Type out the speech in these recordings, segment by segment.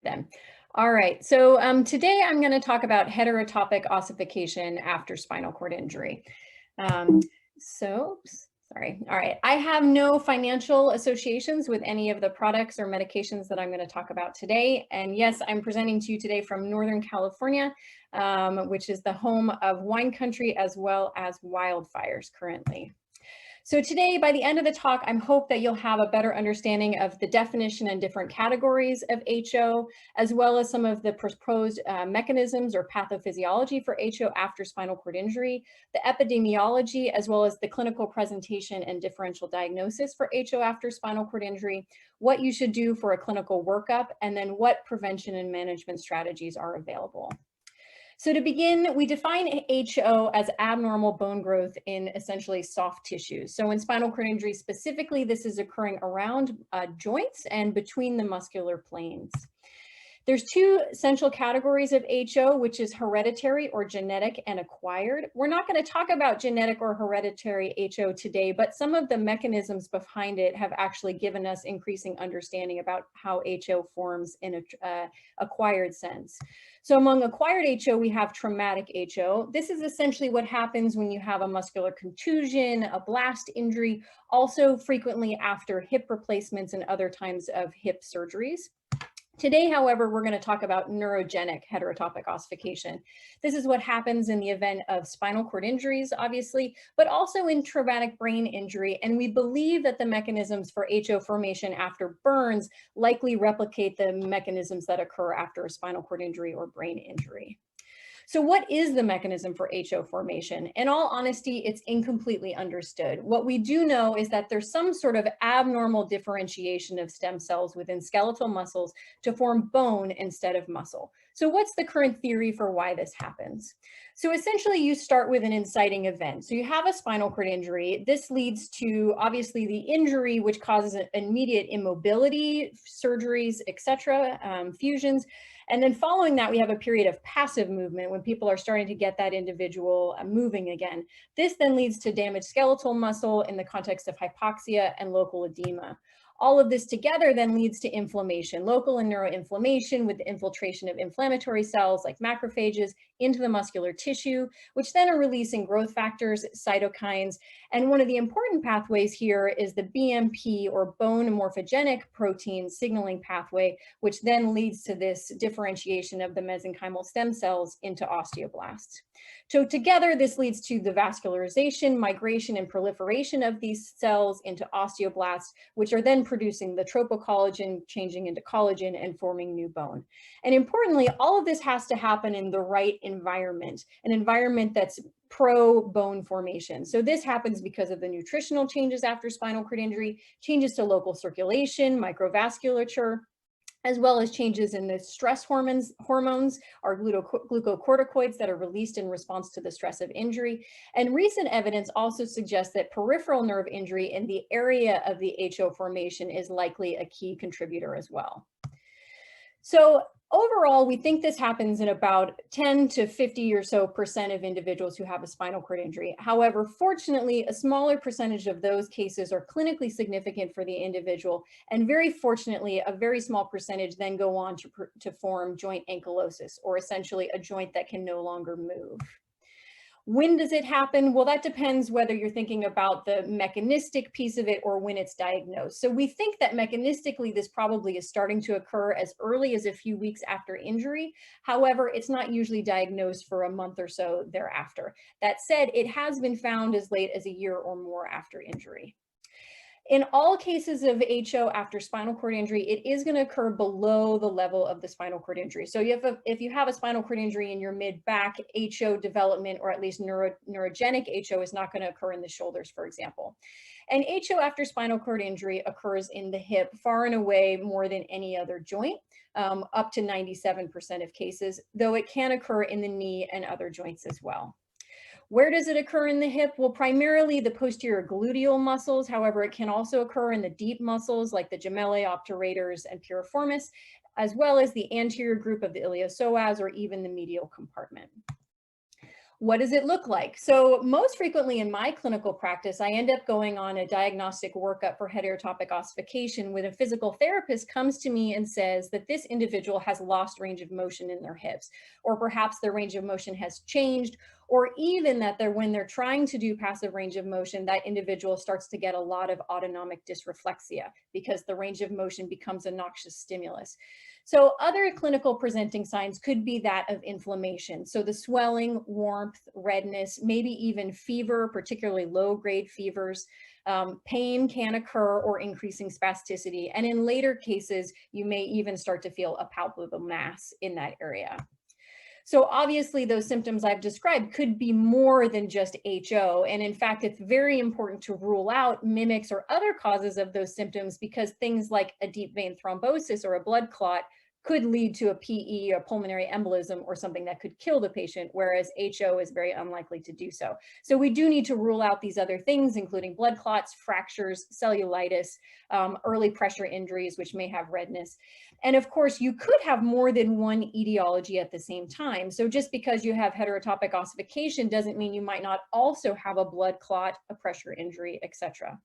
then. All right, so today I'm going to talk about heterotopic ossification after spinal cord injury. Sorry. All right, I have no financial associations with any of the products or medications that I'm going to talk about today. And yes, I'm presenting to you today from Northern California, which is the home of wine country as well as wildfires currently. So today, by the end of the talk, I hope that you'll have a better understanding of the definition and different categories of HO, as well as some of the proposed mechanisms or pathophysiology for HO after spinal cord injury, the epidemiology, as well as the clinical presentation and differential diagnosis for HO after spinal cord injury, what you should do for a clinical workup, and then what prevention and management strategies are available. So to begin, we define HO as abnormal bone growth in essentially soft tissues. So in spinal cord injury specifically, this is occurring around joints and between the muscular planes. There's two essential categories of HO, which is hereditary or genetic and acquired. We're not going to talk about genetic or hereditary HO today, but some of the mechanisms behind it have actually given us increasing understanding about how HO forms in an acquired sense. So among acquired HO, we have traumatic HO. This is essentially what happens when you have a muscular contusion, a blast injury, also frequently after hip replacements and other times of hip surgeries. Today, however, we're going to talk about neurogenic heterotopic ossification. This is what happens in the event of spinal cord injuries, obviously, but also in traumatic brain injury. And we believe that the mechanisms for HO formation after burns likely replicate the mechanisms that occur after a spinal cord injury or brain injury. So what is the mechanism for HO formation? In all honesty, it's incompletely understood. What we do know is that there's some sort of abnormal differentiation of stem cells within skeletal muscles to form bone instead of muscle. So what's the current theory for why this happens? So essentially you start with an inciting event. So you have a spinal cord injury. This leads to obviously the injury, which causes an immediate immobility, surgeries, etc., fusions. And then following that, we have a period of passive movement when people are starting to get that individual moving again. This then leads to damaged skeletal muscle in the context of hypoxia and local edema. All of this together then leads to inflammation, local and neuroinflammation with the infiltration of inflammatory cells like macrophages into the muscular tissue, which then are releasing growth factors, cytokines. And one of the important pathways here is the BMP or bone morphogenic protein signaling pathway, which then leads to this differentiation of the mesenchymal stem cells into osteoblasts. So together, this leads to the vascularization, migration, and proliferation of these cells into osteoblasts, which are then producing the tropocollagen, changing into collagen and forming new bone. And importantly, all of this has to happen in the right environment, an environment that's pro-bone formation. So this happens because of the nutritional changes after spinal cord injury, changes to local circulation, microvasculature, as well as changes in the stress hormones or glucocorticoids that are released in response to the stress of injury. And recent evidence also suggests that peripheral nerve injury in the area of the HO formation is likely a key contributor as well. So overall, we think this happens in about 10 to 50 or so % of individuals who have a spinal cord injury. However, fortunately, a smaller percentage of those cases are clinically significant for the individual. And very fortunately, a very small percentage then go on to form joint ankylosis, or essentially a joint that can no longer move. When does it happen? Well, that depends whether you're thinking about the mechanistic piece of it or when it's diagnosed. So we think that mechanistically, this probably is starting to occur as early as a few weeks after injury. However, it's not usually diagnosed for a month or so thereafter. That said, it has been found as late as a year or more after injury. In all cases of HO after spinal cord injury, it is going to occur below the level of the spinal cord injury. So if you have a spinal cord injury in your mid-back, HO development, or at least neurogenic HO, is not going to occur in the shoulders, for example. And HO after spinal cord injury occurs in the hip far and away more than any other joint, up to 97% of cases, though it can occur in the knee and other joints as well. Where does it occur in the hip? Well, primarily the posterior gluteal muscles. However, it can also occur in the deep muscles like the gemellae, obturators, and piriformis, as well as the anterior group of the iliopsoas or even the medial compartment. What does it look like? So most frequently in my clinical practice, I end up going on a diagnostic workup for heterotopic ossification when a physical therapist comes to me and says that this individual has lost range of motion in their hips, or perhaps their range of motion has changed, or even that when they're trying to do passive range of motion, that individual starts to get a lot of autonomic dysreflexia because the range of motion becomes a noxious stimulus. So other clinical presenting signs could be that of inflammation. So the swelling, warmth, redness, maybe even fever, particularly low-grade fevers. Pain can occur or increasing spasticity. And in later cases, you may even start to feel a palpable mass in that area. So obviously those symptoms I've described could be more than just HO. And in fact, it's very important to rule out mimics or other causes of those symptoms because things like a deep vein thrombosis or a blood clot could lead to a PE, a pulmonary embolism, or something that could kill the patient, whereas HO is very unlikely to do so. So we do need to rule out these other things, including blood clots, fractures, cellulitis, early pressure injuries, which may have redness. And of course, you could have more than one etiology at the same time. So just because you have heterotopic ossification doesn't mean you might not also have a blood clot, a pressure injury, etc.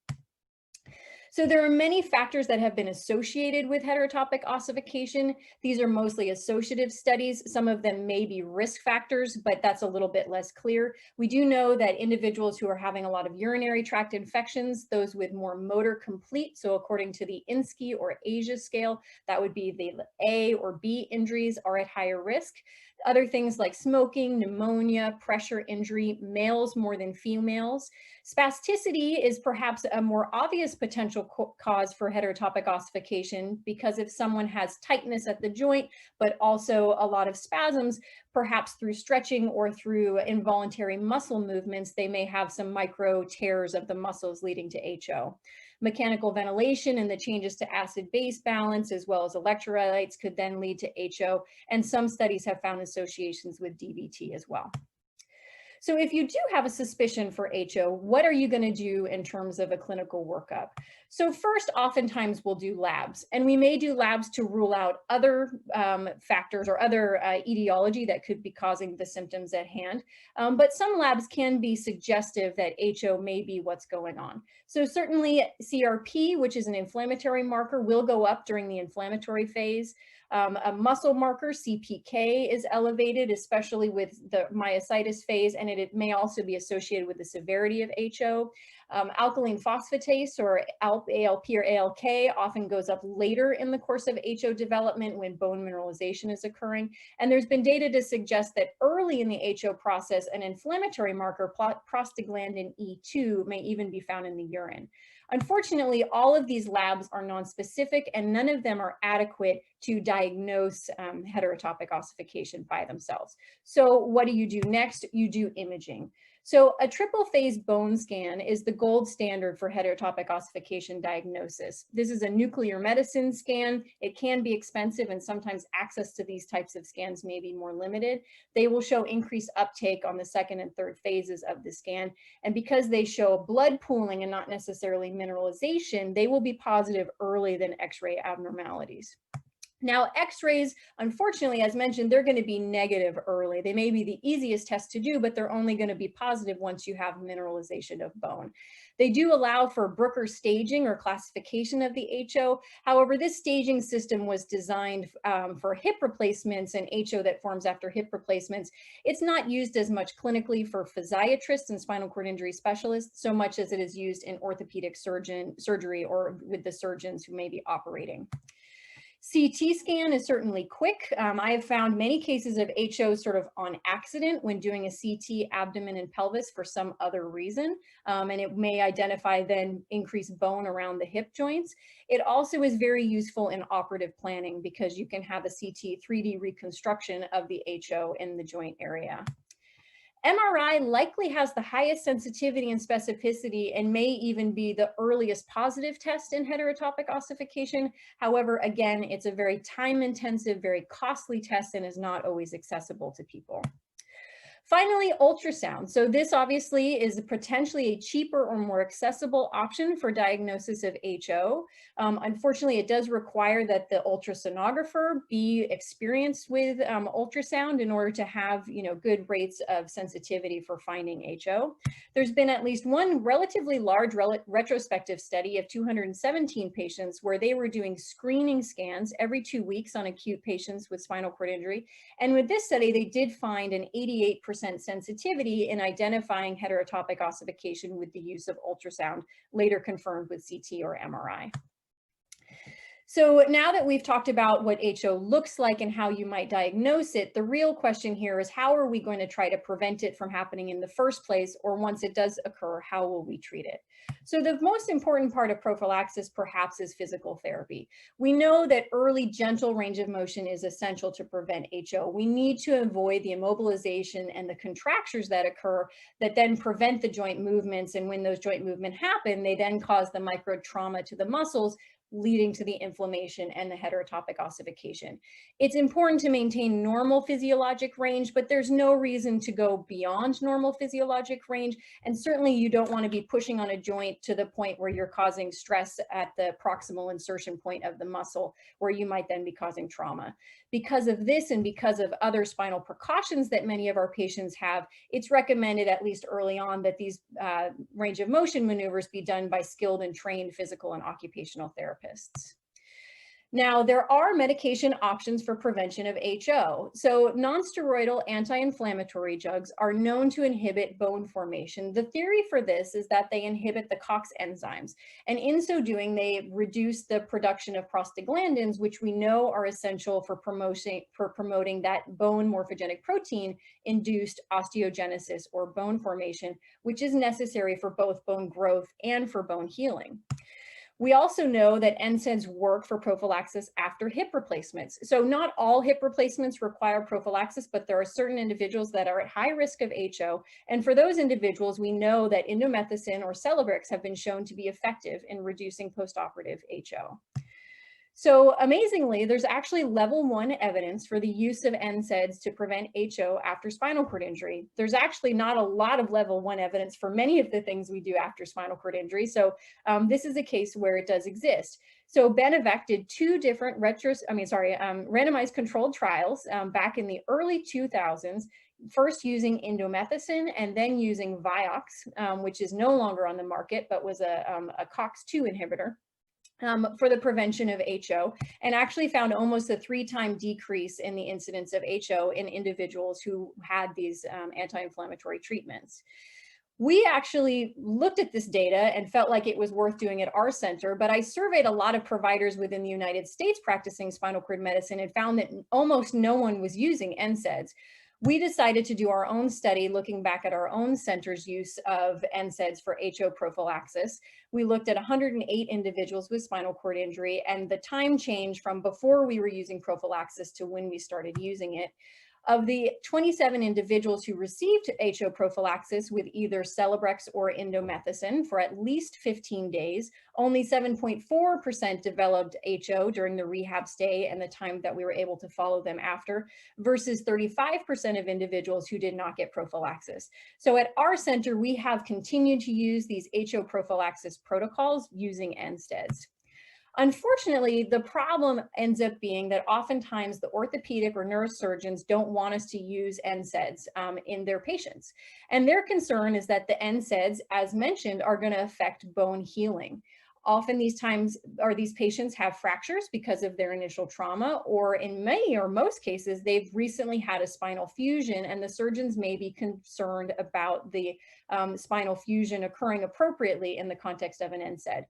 So there are many factors that have been associated with heterotopic ossification. These are mostly associative studies. Some of them may be risk factors, but that's a little bit less clear. We do know that individuals who are having a lot of urinary tract infections, those with more motor complete, so according to the INSCI or ASIA scale, that would be the A or B injuries, are at higher risk. Other things like smoking, pneumonia, pressure injury, males more than females. Spasticity is perhaps a more obvious potential cause for heterotopic ossification because if someone has tightness at the joint, but also a lot of spasms, perhaps through stretching or through involuntary muscle movements, they may have some micro tears of the muscles leading to HO. Mechanical ventilation and the changes to acid-base balance, as well as electrolytes, could then lead to HO, and some studies have found associations with DVT as well. So if you do have a suspicion for HO, what are you going to do in terms of a clinical workup? So first, oftentimes we'll do labs, and we may do labs to rule out other factors or other etiology that could be causing the symptoms at hand. But some labs can be suggestive that HO may be what's going on. So certainly CRP, which is an inflammatory marker, will go up during the inflammatory phase. A muscle marker, CPK, is elevated, especially with the myositis phase, and it may also be associated with the severity of HO. Alkaline phosphatase, or ALP or ALK, often goes up later in the course of HO development when bone mineralization is occurring. And there's been data to suggest that early in the HO process, an inflammatory marker, prostaglandin E2, may even be found in the urine. Unfortunately, all of these labs are nonspecific and none of them are adequate to diagnose heterotopic ossification by themselves. So what do you do next? You do imaging. So a triple phase bone scan is the gold standard for heterotopic ossification diagnosis. This is a nuclear medicine scan. It can be expensive and sometimes access to these types of scans may be more limited. They will show increased uptake on the second and third phases of the scan. And because they show blood pooling and not necessarily mineralization, they will be positive early than X-ray abnormalities. Now, X-rays, unfortunately, as mentioned, they're going to be negative early. They may be the easiest test to do, but they're only going to be positive once you have mineralization of bone. They do allow for Bruker staging or classification of the HO. However, this staging system was designed for hip replacements and HO that forms after hip replacements. It's not used as much clinically for physiatrists and spinal cord injury specialists, so much as it is used in orthopedic surgery or with the surgeons who may be operating. CT scan is certainly quick. I have found many cases of HO sort of on accident when doing a CT abdomen and pelvis for some other reason, and it may identify then increased bone around the hip joints. It also is very useful in operative planning because you can have a CT 3D reconstruction of the HO in the joint area. MRI likely has the highest sensitivity and specificity and may even be the earliest positive test in heterotopic ossification. However, again, it's a very time-intensive, very costly test and is not always accessible to people. Finally, ultrasound. So this obviously is potentially a cheaper or more accessible option for diagnosis of HO. Unfortunately, it does require that the ultrasonographer be experienced with ultrasound in order to have, good rates of sensitivity for finding HO. There's been at least one relatively large retrospective study of 217 patients where they were doing screening scans every 2 weeks on acute patients with spinal cord injury. And with this study, they did find an 88% sensitivity in identifying heterotopic ossification with the use of ultrasound, later confirmed with CT or MRI. So now that we've talked about what HO looks like and how you might diagnose it, the real question here is how are we going to try to prevent it from happening in the first place, or once it does occur, how will we treat it? So the most important part of prophylaxis perhaps is physical therapy. We know that early gentle range of motion is essential to prevent HO. We need to avoid the immobilization and the contractures that occur that then prevent the joint movements, and when those joint movements happen, they then cause the micro trauma to the muscles, leading to the inflammation and the heterotopic ossification. It's important to maintain normal physiologic range, but there's no reason to go beyond normal physiologic range. And certainly you don't want to be pushing on a joint to the point where you're causing stress at the proximal insertion point of the muscle, where you might then be causing trauma. Because of this and because of other spinal precautions that many of our patients have, it's recommended, at least early on, that these range of motion maneuvers be done by skilled and trained physical and occupational therapists. Now, there are medication options for prevention of HO. So nonsteroidal anti-inflammatory drugs are known to inhibit bone formation. The theory for this is that they inhibit the COX enzymes, and in so doing, they reduce the production of prostaglandins, which we know are essential for promoting that bone morphogenic protein induced osteogenesis or bone formation, which is necessary for both bone growth and for bone healing. We also know that NSAIDs work for prophylaxis after hip replacements. So not all hip replacements require prophylaxis, but there are certain individuals that are at high risk of HO. And for those individuals, we know that indomethacin or Celebrex have been shown to be effective in reducing postoperative HO. So amazingly, there's actually level 1 evidence for the use of NSAIDs to prevent HO after spinal cord injury. There's actually not a lot of level 1 evidence for many of the things we do after spinal cord injury. So this is a case where it does exist. So Benevec did 2 different randomized controlled trials back in the early 2000s, first using indomethacin and then using Vioxx, which is no longer on the market, but was a COX-2 inhibitor. For the prevention of HO, and actually found almost a 3-time decrease in the incidence of HO in individuals who had these anti-inflammatory treatments. We actually looked at this data and felt like it was worth doing at our center, but I surveyed a lot of providers within the United States practicing spinal cord medicine and found that almost no one was using NSAIDs. We decided to do our own study looking back at our own center's use of NSAIDs for HO prophylaxis. We looked at 108 individuals with spinal cord injury, and the time change from before we were using prophylaxis to when we started using it. Of the 27 individuals who received HO prophylaxis with either Celebrex or indomethacin for at least 15 days, only 7.4% developed HO during the rehab stay and the time that we were able to follow them after, versus 35% of individuals who did not get prophylaxis. So at our center, we have continued to use these HO prophylaxis protocols using NSAIDs. Unfortunately, the problem ends up being that oftentimes the orthopedic or neurosurgeons don't want us to use NSAIDs in their patients. And their concern is that the NSAIDs, as mentioned, are going to affect bone healing. Often these patients have fractures because of their initial trauma, or in many or most cases, they've recently had a spinal fusion, and the surgeons may be concerned about the spinal fusion occurring appropriately in the context of an NSAID.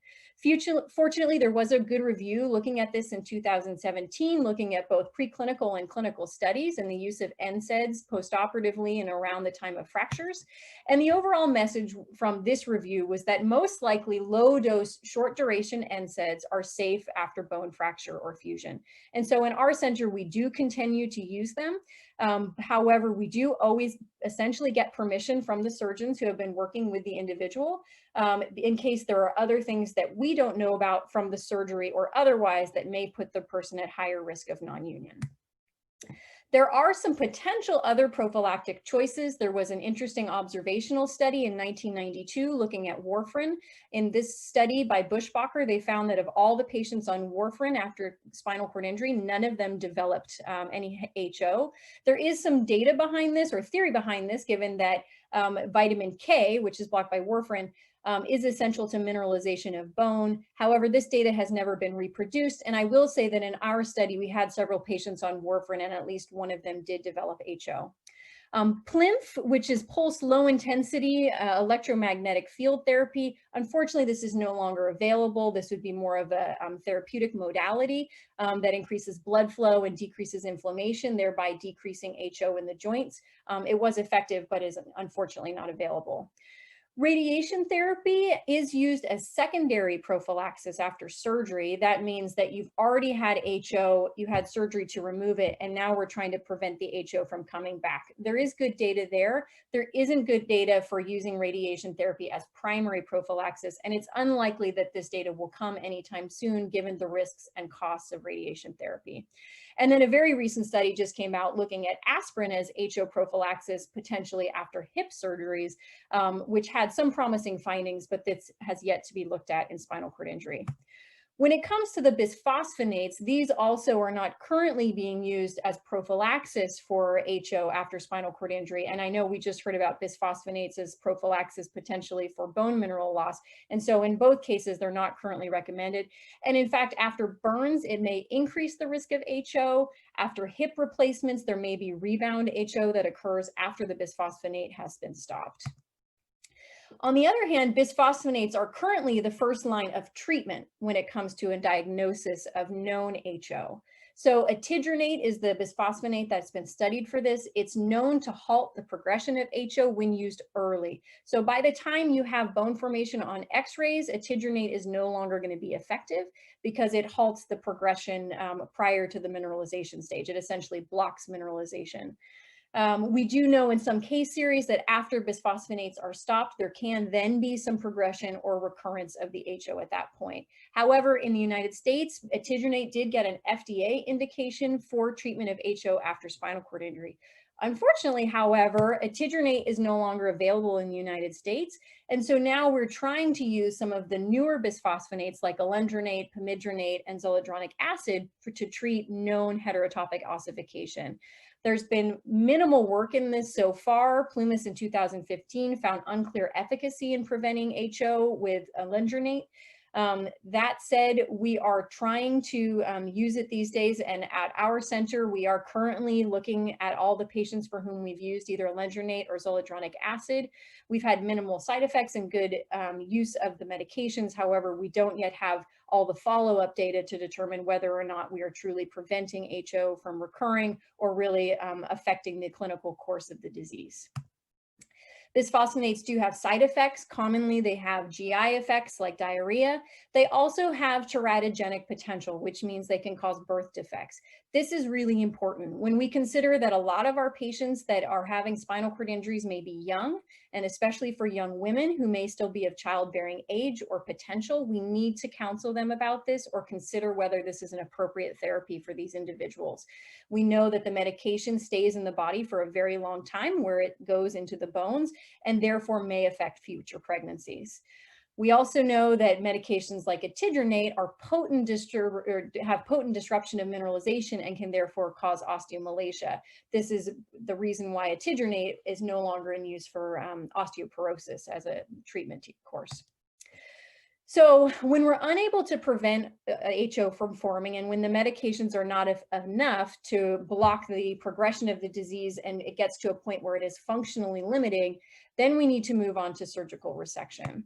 Fortunately, there was a good review looking at this in 2017, looking at both preclinical and clinical studies and the use of NSAIDs postoperatively and around the time of fractures. And the overall message from this review was that most likely low-dose, short-duration NSAIDs are safe after bone fracture or fusion. And so in our center, we do continue to use them. However, we do always essentially get permission from the surgeons who have been working with the individual in case there are other things that we don't know about from the surgery or otherwise that may put the person at higher risk of non-union. There are some potential other prophylactic choices. There was an interesting observational study in 1992 looking at warfarin. In this study by Buschbacher, they found that of all the patients on warfarin after spinal cord injury, none of them developed any HO. There is some data behind this, or theory behind this, given that vitamin K, which is blocked by warfarin, is essential to mineralization of bone. However, this data has never been reproduced. And I will say that in our study, we had several patients on warfarin, and at least one of them did develop HO. PLIMF, which is pulse low intensity electromagnetic field therapy. Unfortunately, this is no longer available. This would be more of a therapeutic modality that increases blood flow and decreases inflammation, thereby decreasing HO in the joints. It was effective, but is unfortunately not available. Radiation therapy is used as secondary prophylaxis after surgery. That means that you've already had HO, you had surgery to remove it, and now we're trying to prevent the HO from coming back. There is good data there. There isn't good data for using radiation therapy as primary prophylaxis, and it's unlikely that this data will come anytime soon given the risks and costs of radiation therapy. And then a very recent study just came out looking at aspirin as HO prophylaxis potentially after hip surgeries, which had some promising findings, but this has yet to be looked at in spinal cord injury. When it comes to the bisphosphonates, these also are not currently being used as prophylaxis for HO after spinal cord injury. And I know we just heard about bisphosphonates as prophylaxis potentially for bone mineral loss. And so in both cases, they're not currently recommended. And in fact, after burns, it may increase the risk of HO. After hip replacements, there may be rebound HO that occurs after the bisphosphonate has been stopped. On the other hand, bisphosphonates are currently the first line of treatment when it comes to a diagnosis of known HO. So etidronate is the bisphosphonate that's been studied for this. It's known to halt the progression of HO when used early. So by the time you have bone formation on x-rays, etidronate is no longer going to be effective because it halts the progression prior to the mineralization stage. It essentially blocks mineralization. We do know in some case series that after bisphosphonates are stopped, there can then be some progression or recurrence of the HO at that point. However, in the United States, etidronate did get an FDA indication for treatment of HO after spinal cord injury. Unfortunately, however, etidronate is no longer available in the United States. And so now we're trying to use some of the newer bisphosphonates like alendronate, pamidronate, and zoledronic acid to treat known heterotopic ossification. There's been minimal work in this so far. Plumas in 2015 found unclear efficacy in preventing HO with alendronate. That said, we are trying to use it these days, and at our center, we are currently looking at all the patients for whom we've used either alendronate or zoledronic acid. We've had minimal side effects and good use of the medications. However, we don't yet have all the follow-up data to determine whether or not we are truly preventing HO from recurring or really affecting the clinical course of the disease. Bisphosphonates do have side effects. Commonly, they have GI effects like diarrhea. They also have teratogenic potential, which means they can cause birth defects. This is really important when we consider that a lot of our patients that are having spinal cord injuries may be young, and especially for young women who may still be of childbearing age or potential. We need to counsel them about this or consider whether this is an appropriate therapy for these individuals. We know that the medication stays in the body for a very long time where it goes into the bones, and therefore may affect future pregnancies. We also know that medications like etidronate are have potent disruption of mineralization and can therefore cause osteomalacia. This is the reason why etidronate is no longer in use for osteoporosis as a treatment course. So when we're unable to prevent HO from forming, and when the medications are not enough to block the progression of the disease and it gets to a point where it is functionally limiting, then we need to move on to surgical resection.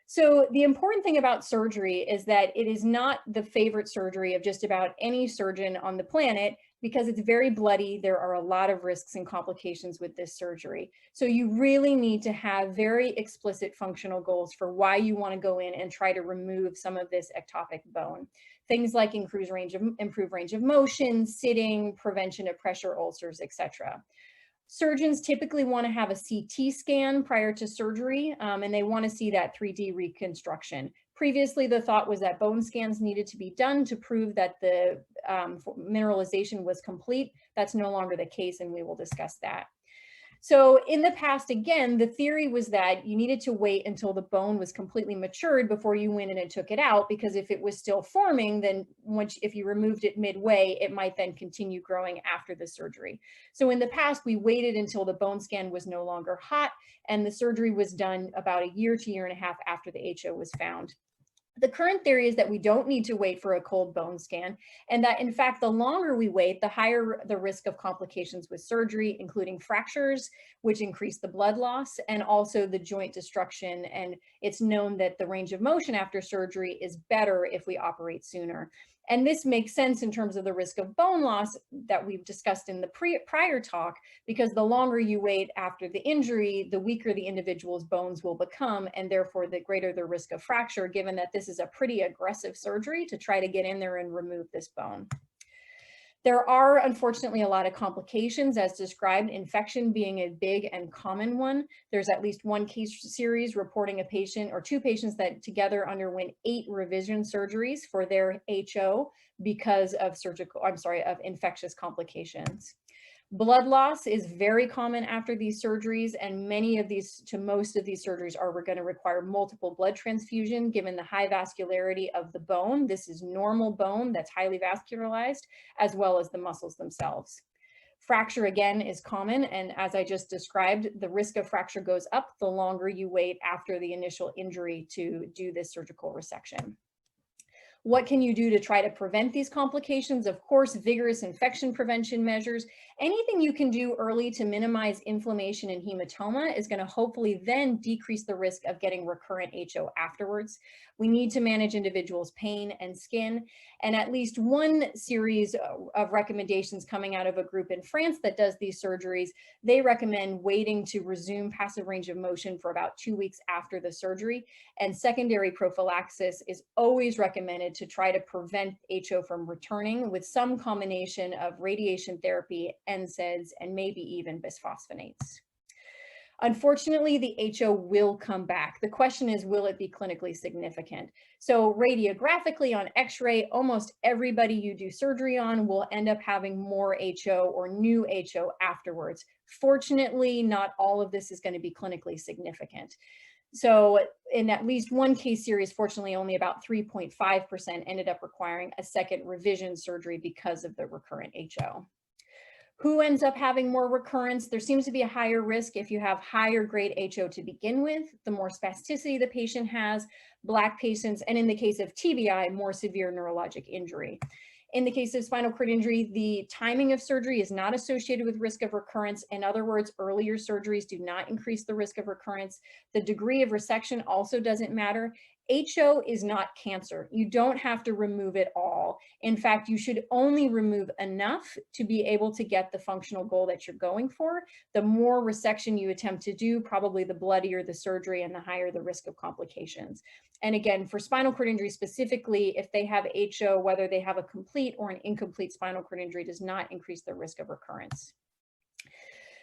So the important thing about surgery is that it is not the favorite surgery of just about any surgeon on the planet because it's very bloody. There are a lot of risks and complications with this surgery. So you really need to have very explicit functional goals for why you want to go in and try to remove some of this ectopic bone. Things like improved range of motion, sitting, prevention of pressure ulcers, etc. Surgeons typically want to have a CT scan prior to surgery, and they want to see that 3D reconstruction. Previously, the thought was that bone scans needed to be done to prove that the mineralization was complete. That's no longer the case, and we will discuss that. So in the past, again, the theory was that you needed to wait until the bone was completely matured before you went in and took it out, because if it was still forming, then if you removed it midway, it might then continue growing after the surgery. So in the past, we waited until the bone scan was no longer hot, and the surgery was done about a year to year and a half after the HO was found. The current theory is that we don't need to wait for a cold bone scan, and that in fact, the longer we wait, the higher the risk of complications with surgery, including fractures, which increase the blood loss, and also the joint destruction. And it's known that the range of motion after surgery is better if we operate sooner. And this makes sense in terms of the risk of bone loss that we've discussed in the prior talk, because the longer you wait after the injury, the weaker the individual's bones will become, and therefore the greater the risk of fracture, given that this is a pretty aggressive surgery to try to get in there and remove this bone. There are, unfortunately, a lot of complications as described, infection being a big and common one. There's at least one case series reporting a patient or two patients that together underwent 8 revision surgeries for their HO because of of infectious complications. Blood loss is very common after these surgeries, and most of these surgeries are going to require multiple blood transfusion given the high vascularity of the bone. This is normal bone that's highly vascularized, as well as the muscles themselves. Fracture, again, is common, and as I just described, the risk of fracture goes up the longer you wait after the initial injury to do this surgical resection. What can you do to try to prevent these complications? Of course, vigorous infection prevention measures. Anything you can do early to minimize inflammation and hematoma is going to hopefully then decrease the risk of getting recurrent HO afterwards. We need to manage individuals' pain and skin. And at least one series of recommendations coming out of a group in France that does these surgeries, they recommend waiting to resume passive range of motion for about 2 weeks after the surgery. And secondary prophylaxis is always recommended to try to prevent HO from returning with some combination of radiation therapy, NSAIDs, and maybe even bisphosphonates. Unfortunately, the HO will come back. The question is, will it be clinically significant? So radiographically on X-ray, almost everybody you do surgery on will end up having more HO or new HO afterwards. Fortunately, not all of this is going to be clinically significant. So in at least one case series, fortunately, only about 3.5% ended up requiring a second revision surgery because of the recurrent HO. Who ends up having more recurrence? There seems to be a higher risk if you have higher grade HO to begin with, the more spasticity the patient has, Black patients, and in the case of TBI, more severe neurologic injury. In the case of spinal cord injury, the timing of surgery is not associated with risk of recurrence. In other words, earlier surgeries do not increase the risk of recurrence. The degree of resection also doesn't matter. HO is not cancer. You don't have to remove it all. In fact, you should only remove enough to be able to get the functional goal that you're going for. The more resection you attempt to do, probably the bloodier the surgery and the higher the risk of complications. And again, for spinal cord injury specifically, if they have HO, whether they have a complete or an incomplete spinal cord injury does not increase the risk of recurrence.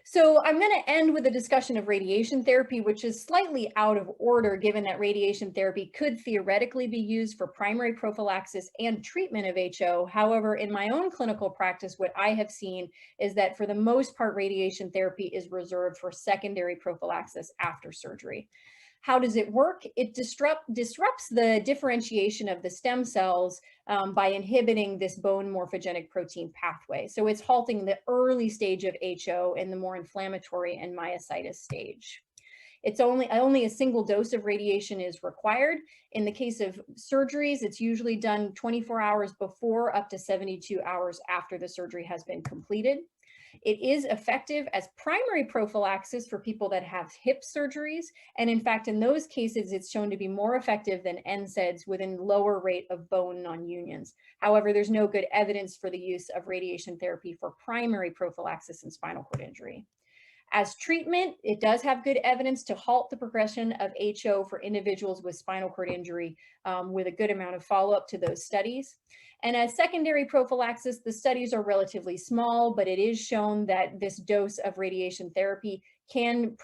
So I'm going to end with a discussion of radiation therapy, which is slightly out of order given that radiation therapy could theoretically be used for primary prophylaxis and treatment of HO. However, in my own clinical practice, what I have seen is that for the most part, radiation therapy is reserved for secondary prophylaxis after surgery. How does it work? It disrupts the differentiation of the stem cells by inhibiting this bone morphogenic protein pathway. So it's halting the early stage of HO in the more inflammatory and myositis stage. It's only a single dose of radiation is required. In the case of surgeries, it's usually done 24 hours before up to 72 hours after the surgery has been completed. It is effective as primary prophylaxis for people that have hip surgeries. And in fact, in those cases, it's shown to be more effective than NSAIDs with a lower rate of bone non-unions. However, there's no good evidence for the use of radiation therapy for primary prophylaxis in spinal cord injury. As treatment, it does have good evidence to halt the progression of HO for individuals with spinal cord injury with a good amount of follow-up to those studies. And as secondary prophylaxis, the studies are relatively small, but it is shown that this dose of radiation therapy can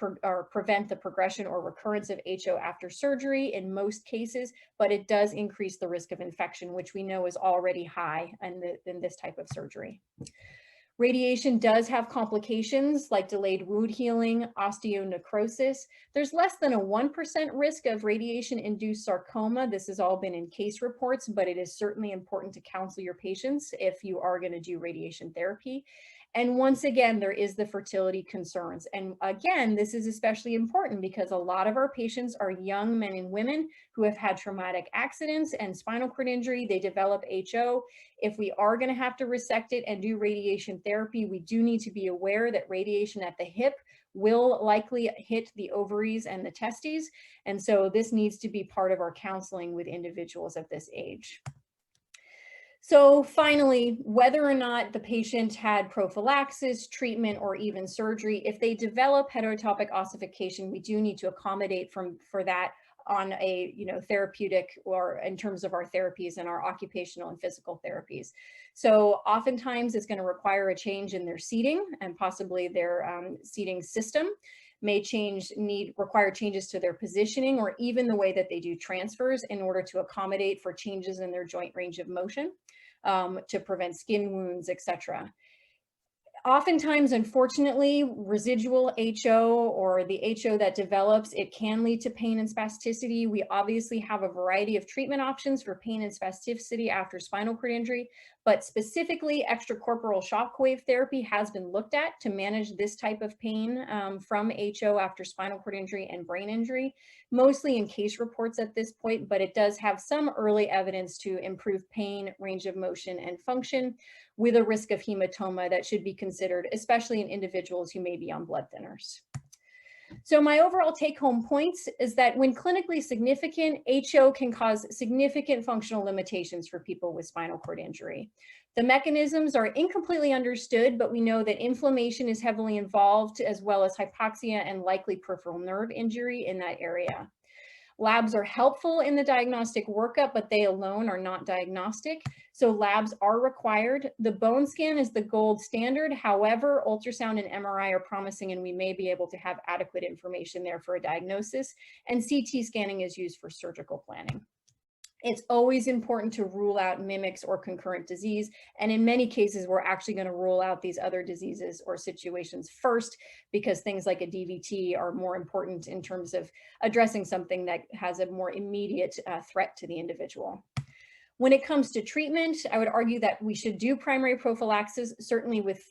prevent the progression or recurrence of HO after surgery in most cases, but it does increase the risk of infection, which we know is already high in this type of surgery. Radiation does have complications like delayed wound healing, osteonecrosis. There's less than a 1% risk of radiation-induced sarcoma. This has all been in case reports, but it is certainly important to counsel your patients if you are going to do radiation therapy. And once again, there is the fertility concerns. And again, this is especially important because a lot of our patients are young men and women who have had traumatic accidents and spinal cord injury. They develop HO. If we are going to have to resect it and do radiation therapy, we do need to be aware that radiation at the hip will likely hit the ovaries and the testes. And so this needs to be part of our counseling with individuals at this age. So finally, whether or not the patient had prophylaxis, treatment, or even surgery, if they develop heterotopic ossification, we do need to accommodate for that on a therapeutic or in terms of our therapies and our occupational and physical therapies. So oftentimes it's going to require a change in their seating and possibly their seating system. May require changes to their positioning or even the way that they do transfers in order to accommodate for changes in their joint range of motion to prevent skin wounds, etc. Oftentimes, unfortunately, residual HO or the HO that develops, it can lead to pain and spasticity. We obviously have a variety of treatment options for pain and spasticity after spinal cord injury, but specifically extracorporeal shockwave therapy has been looked at to manage this type of pain from HO after spinal cord injury and brain injury, mostly in case reports at this point, but it does have some early evidence to improve pain, range of motion, and function, with a risk of hematoma that should be considered, especially in individuals who may be on blood thinners. So my overall take-home points is that when clinically significant, HO can cause significant functional limitations for people with spinal cord injury. The mechanisms are incompletely understood, but we know that inflammation is heavily involved, as well as hypoxia and likely peripheral nerve injury in that area. Labs are helpful in the diagnostic workup, but they alone are not diagnostic. So labs are required. The bone scan is the gold standard. However, ultrasound and MRI are promising, and we may be able to have adequate information there for a diagnosis. And CT scanning is used for surgical planning. It's always important to rule out mimics or concurrent disease. And in many cases, we're actually going to rule out these other diseases or situations first, because things like a DVT are more important in terms of addressing something that has a more immediate threat to the individual. When it comes to treatment, I would argue that we should do primary prophylaxis, certainly with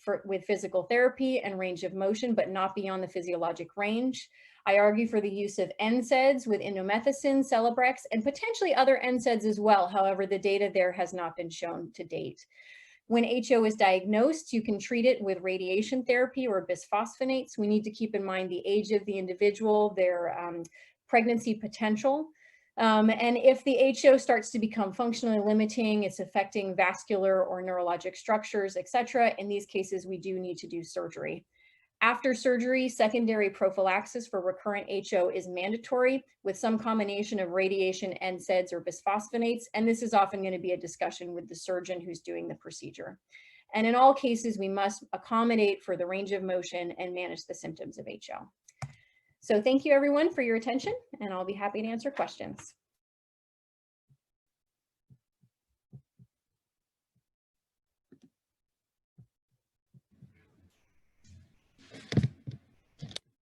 physical therapy and range of motion, but not beyond the physiologic range. I argue for the use of NSAIDs with indomethacin, Celebrex, and potentially other NSAIDs as well. However, the data there has not been shown to date. When HO is diagnosed, you can treat it with radiation therapy or bisphosphonates. We need to keep in mind the age of the individual, their pregnancy potential. And if the HO starts to become functionally limiting, it's affecting vascular or neurologic structures, etc. In these cases, we do need to do surgery. After surgery, secondary prophylaxis for recurrent HO is mandatory with some combination of radiation, NSAIDs, or bisphosphonates, and this is often going to be a discussion with the surgeon who's doing the procedure. And in all cases, we must accommodate for the range of motion and manage the symptoms of HO. So thank you everyone for your attention, and I'll be happy to answer questions.